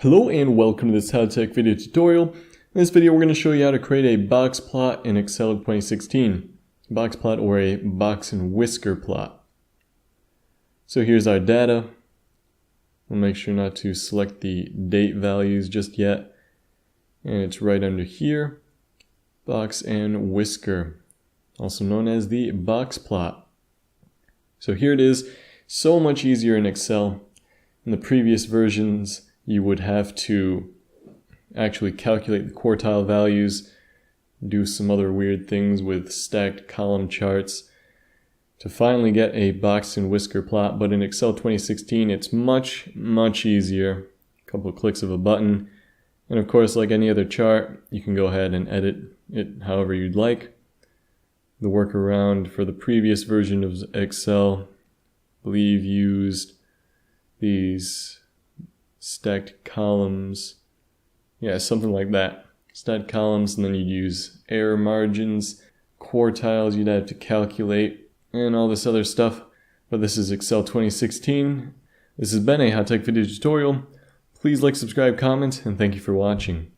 Hello and welcome to this How Tech video tutorial. In this video we're going to show you how to create a box plot in Excel 2016. A box plot or a box and whisker plot. So here's our data. We'll make sure not to select the date values just yet. And it's right under here. Box and whisker, also known as the box plot. So here it is. So much easier in Excel. In the previous versions you would have to actually calculate the quartile values, do some other weird things with stacked column charts to finally get a box and whisker plot. But in Excel 2016 it's much easier. A couple of clicks of a button, and of course, like any other chart, you can go ahead and edit it however you'd like. The workaround for the previous version of Excel, I believe, used these stacked columns. Yeah, something like that. Stacked columns, and then you'd use error margins, quartiles you'd have to calculate, and all this other stuff. But this is Excel 2016. This has been a How Tech video tutorial. Please like, subscribe, comment, and thank you for watching.